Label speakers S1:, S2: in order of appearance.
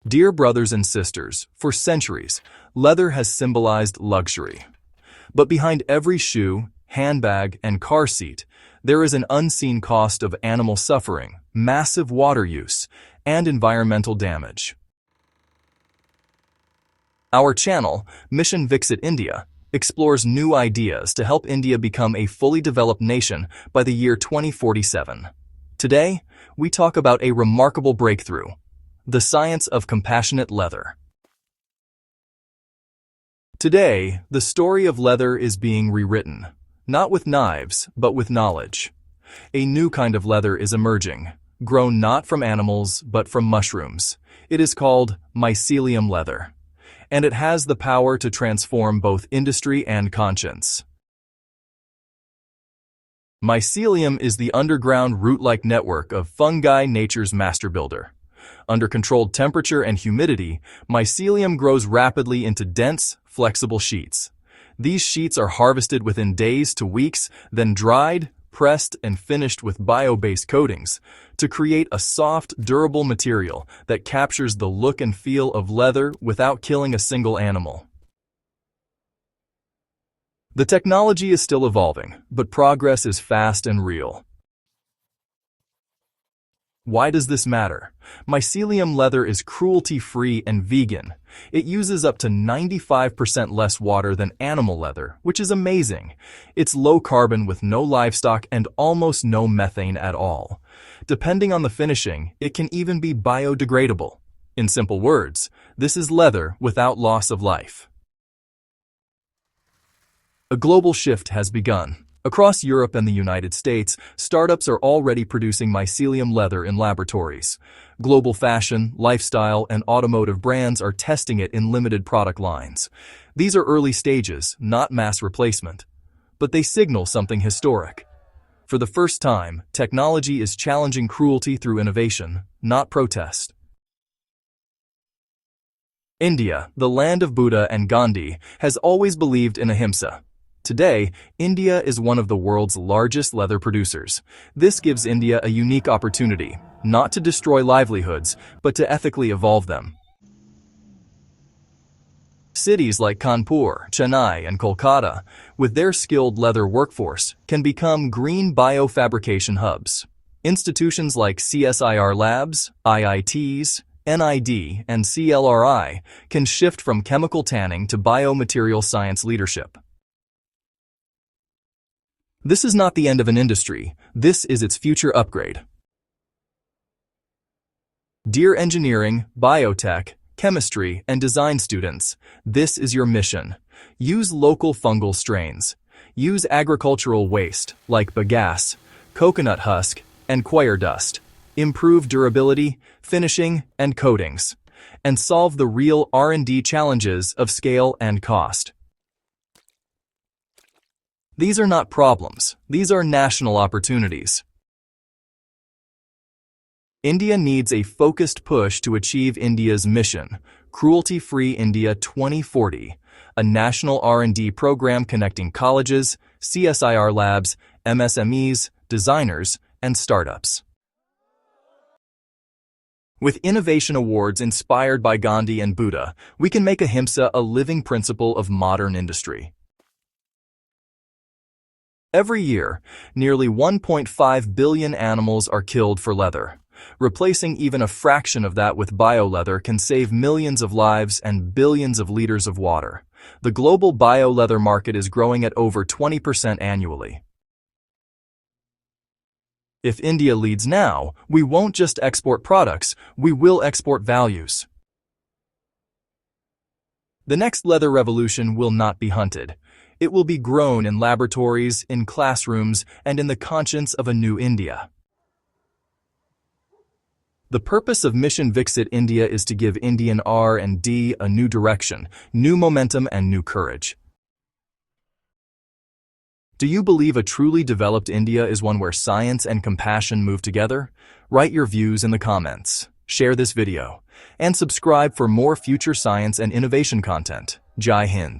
S1: Dear brothers and sisters, for centuries, leather has symbolized luxury. But behind every shoe, handbag, and car seat, there is an unseen cost of animal suffering, massive water use, and environmental damage. Our channel, Mission Viksit India, explores new ideas to help India become a fully developed nation by the year 2047. Today, we talk about a remarkable breakthrough: the science of compassionate leather. Today, the story of leather is being rewritten, not with knives, but with knowledge. A new kind of leather is emerging, grown not from animals, but from mushrooms. It is called Mycelium leather, and it has the power to transform both industry and conscience. Mycelium is the underground root-like network of fungi, nature's master builder. Under controlled temperature and humidity, mycelium grows rapidly into dense, flexible sheets. These sheets are harvested within days to weeks, then dried, pressed, and finished with bio-based coatings to create a soft, durable material that captures the look and feel of leather without killing a single animal. The technology is still evolving, but progress is fast and real. Why does this matter? Mycelium leather is cruelty-free and vegan. It uses up to 95% less water than animal leather, which is amazing. It's low carbon with no livestock and almost no methane at all. Depending on the finishing, it can even be biodegradable. In simple words, this is leather without loss of life. A global shift has begun. Across Europe and the United States, startups are already producing mycelium leather in laboratories. Global fashion, lifestyle, and automotive brands are testing it in limited product lines. These are early stages, not mass replacement. But they signal something historic. For the first time, technology is challenging cruelty through innovation, not protest. India, the land of Buddha and Gandhi, has always believed in Ahimsa. Today, India is one of the world's largest leather producers. This gives India a unique opportunity, not to destroy livelihoods, but to ethically evolve them. Cities like Kanpur, Chennai, and Kolkata, with their skilled leather workforce, can become green biofabrication hubs. Institutions like CSIR Labs, IITs, NID, and CLRI can shift from chemical tanning to biomaterial science leadership. This is not the end of an industry. This is its future upgrade. Dear engineering, biotech, chemistry, and design students, this is your mission. Use local fungal strains. Use agricultural waste like bagasse, coconut husk, and coir dust. Improve durability, finishing, and coatings, and solve the real R&D challenges of scale and cost. These are not problems, these are national opportunities. India needs a focused push to achieve India's mission, Cruelty-Free India 2040, a national R&D program connecting colleges, CSIR labs, MSMEs, designers, and startups. With innovation awards inspired by Gandhi and Buddha, we can make Ahimsa a living principle of modern industry. Every year, nearly 1.5 billion animals are killed for leather. Replacing even a fraction of that with bio-leather can save millions of lives and billions of liters of water. The global bio-leather market is growing at over 20% annually. If India leads now, we won't just export products, we will export values. The next leather revolution will not be hunted. It will be grown in laboratories, in classrooms, and in the conscience of a new India. The purpose of Mission Viksit India is to give Indian R&D a new direction, new momentum, and new courage. Do you believe a truly developed India is one where science and compassion move together? Write your views in the comments, share this video, and subscribe for more future science and innovation content. Jai Hind.